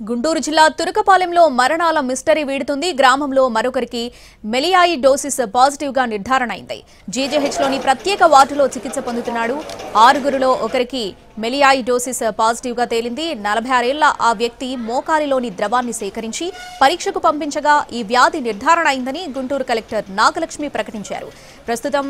గుంటూరు జిల్లా తురకపాలెంలో మరణాల మిస్టరీ వీడుతుంది. గ్రామంలో మరొకరికి మెలియాయిడోసిస్ పాజిటివ్ గా నిర్ధారణ అయింది. జీజీహెచ్లోని ప్రత్యేక వార్డులో చికిత్స పొందుతున్నాడు. 6గురిలో ఒకరికి మెలియాయిడోసిస్ పాజిటివ్ గా తేలింది. 46 ఏళ్ల ఆ వ్యక్తి మోకాలిలోని ద్రవాన్ని సేకరించి పరీక్షకు పంపించగా ఈ వ్యాధి నిర్ధారణ అయిందని గుంటూరు కలెక్టర్ నాగలక్ష్మి ప్రకటించారు. ప్రస్తుతం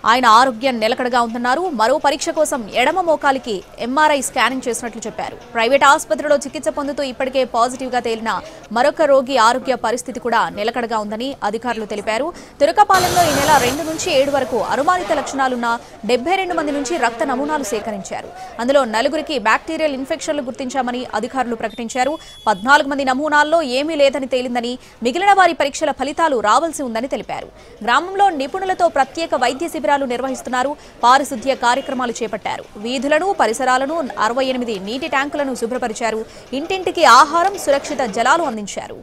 ఆయన ఆరోగ్యం నిలకడగా ఉంటున్నారు. మరో పరీక్ష కోసం ఎడమ మోకాలికి ఎంఆర్ఐ స్కానింగ్ చేసినట్లు చెప్పారు. ప్రైవేట్ ఆసుపత్రిలో చికిత్స పొందుతూ ఇప్పటికే పాజిటివ్ గా తేలిన మరొక రోగి ఆరోగ్య పరిస్థితి కూడా నిలకడగా ఉందని అధికారులు తెలిపారు. తురకపాలెంలో ఈ నెల 2 నుంచి 7 వరకు అనుమానిత లక్షణాలున్న 72 మంది నుంచి రక్త నమూనాలు సేకరించారు. అందులో 4గురికి బ్యాక్టీరియల్ ఇన్ఫెక్షన్లు గుర్తించామని అధికారులు ప్రకటించారు. 14 మంది నమూనాల్లో ఏమీ లేదని తేలిందని, మిగిలిన వారి పరీక్షల ఫలితాలు రావాల్సి ఉందని తెలిపారు. గ్రామంలో నిపుణులతో ప్రత్యేక వైద్య శిబిరాలు నిర్వహిస్తున్నారు. పారిశుద్ధ్య కార్యక్రమాలు చేపట్టారు. వీధులను, పరిసరాలను 68 నీటి ట్యాంకులను శుభ్రపరిచారు. ఇంటింటికి ఆహారం, సురక్షిత జలాలు అందించారు.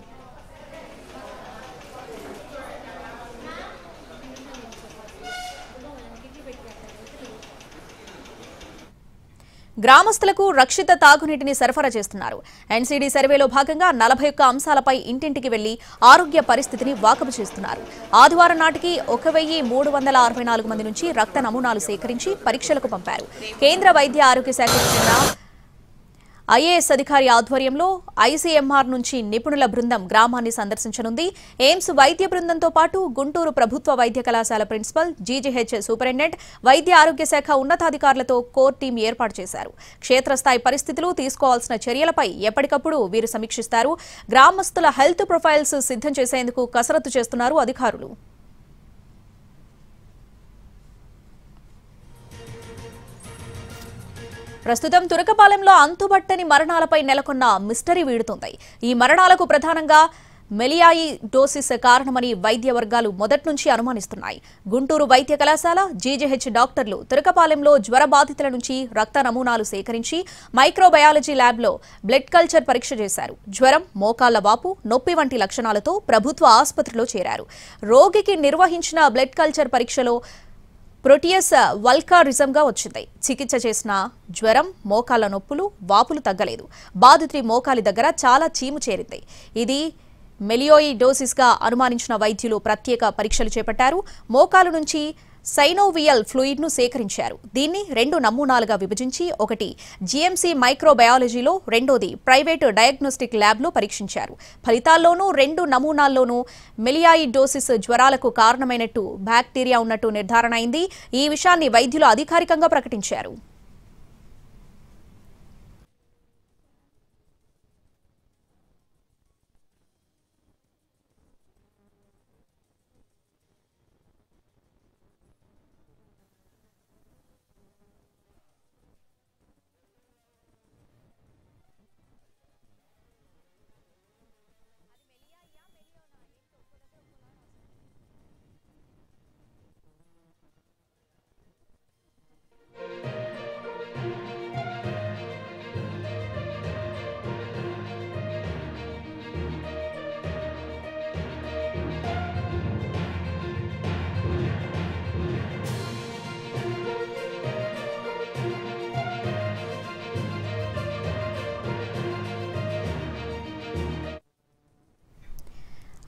గ్రామస్తులకు రక్షిత తాగునీటిని సరఫరా చేస్తున్నారు. ఎన్సీడీ సర్వేలో భాగంగా 41 అంశాలపై ఇంటింటికి వెళ్లి ఆరోగ్య పరిస్థితిని వాకబు చేస్తున్నారు. ఆదివారం నాటికి 1364 మంది నుంచి రక్త నమూనాలు సేకరించి పరీక్షలకు పంపారు. కేంద్ర వైద్య ఆరోగ్య శాఖకు చెందిన ఐఏఎస్ అధికారి ఆధ్వర్యంలో ఐసీఎంఆర్ నుంచి నిపుణుల బృందం గ్రామాన్ని సందర్శించనుంది. ఎయిమ్స్ వైద్య బృందంతో పాటు గుంటూరు ప్రభుత్వ వైద్య కళాశాల ప్రిన్సిపల్, జీజీహెచ్ సూపరింటెండెంట్, వైద్య ఆరోగ్య శాఖ ఉన్నతాధికారులతో కోర్ టీం ఏర్పాటు చేశారు. క్షేత్రస్థాయి పరిస్థితులు, తీసుకోవాల్సిన చర్యలపై ఎప్పటికప్పుడు వీరు సమీక్షిస్తారు. గ్రామస్తుల హెల్త్ ప్రొఫైల్స్ సిద్ధం చేసేందుకు కసరత్తు చేస్తున్నారు అధికారులు. ప్రస్తుతం తురకపాలెంలో అంతుబట్టని మరణాలపై నెలకొన్న మిస్టరీ వీడుతుంది. ఈ మరణాలకు ప్రధానంగా మెలియాయిడోసిస్ కారణమని వైద్య వర్గాలు మొదటి నుంచి అనుమానిస్తున్నాయి. గుంటూరు వైద్య కళాశాల, జీజీహెచ్ డాక్టర్లు తురకపాలెంలో జ్వర బాధితుల నుంచి రక్త నమూనాలు సేకరించి మైక్రోబయాలజీ ల్యాబ్లో బ్లడ్ కల్చర్ పరీక్ష చేశారు. జ్వరం, మోకాళ్ల వాపు, నొప్పి వంటి లక్షణాలతో ప్రభుత్వ ఆసుపత్రిలో చేరారు. రోగికి నిర్వహించిన బ్లడ్ కల్చర్ పరీక్షలో ప్రోటియస్ వల్కారిజంగా వచ్చింది. చికిత్స చేసిన జ్వరం, మోకాళ్ల నొప్పులు, వాపులు తగ్గలేదు. బాధితుడి మోకాలి దగ్గర చాలా చీము చేరింది. ఇది మెలియాయిడోసిస్ గా అనుమానించిన వైద్యులు ప్రత్యేక పరీక్షలు చేపట్టారు. మోకాలు నుంచి సైనోవియల్ ఫ్లూయిడ్ ను సేకరించారు. దీన్ని 2 నమూనాలుగా విభజించి ఒకటి జీఎంసీ మైక్రోబయాలజీలో, రెండోది ప్రైవేటు డయాగ్నోస్టిక్ ల్యాబ్లో పరీక్షించారు. ఫలితాల్లోనూ 2 నమూనాల్లోనూ మెలియాయిడోసిస్ జ్వరాలకు కారణమైనట్టు బ్యాక్టీరియా ఉన్నట్టు నిర్ధారణ అయింది. ఈ విషయాన్ని వైద్యులు అధికారికంగా ప్రకటించారు.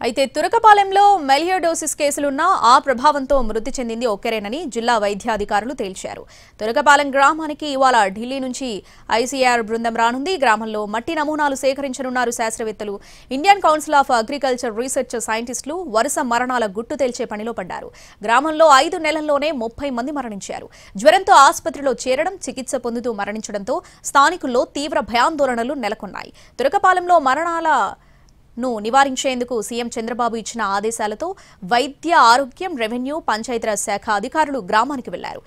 అయితే తురకపాలెంలో మెలియాయిడోసిస్ కేసులున్నా ఆ ప్రభావంతో మృతి చెందింది ఒక్కరేనని జిల్లా వైద్యాధికారులు తేల్చారు. తురకపాలెం గ్రామానికి ఇవాళ ఢిల్లీ నుంచి ఐసీఆర్ బృందం రానుంది. గ్రామంలో మట్టి నమూనాలు సేకరించనున్నారు శాస్త్రవేత్తలు. Indian council of agriculture research సైంటిస్టులు వరుస మరణాల గుట్టు తేల్చే పనిలో పడ్డారు. గ్రామంలో 5 నెలల్లోనే 30 మంది మరణించారు. జ్వరంతో ఆసుపత్రిలో చేరడం, చికిత్స పొందుతూ మరణించడంతో స్థానికుల్లో తీవ్ర భయాందోళనలు నెలకొన్నాయి. తురకపాలెంలో మరణాల నివారించేందుకు సీఎం చంద్రబాబు ఇచ్చిన ఆదేశాలతో వైద్య ఆరోగ్యం, రెవెన్యూ, పంచాయతీరాజ్ శాఖ అధికారులు గ్రామానికి వెళ్లారు.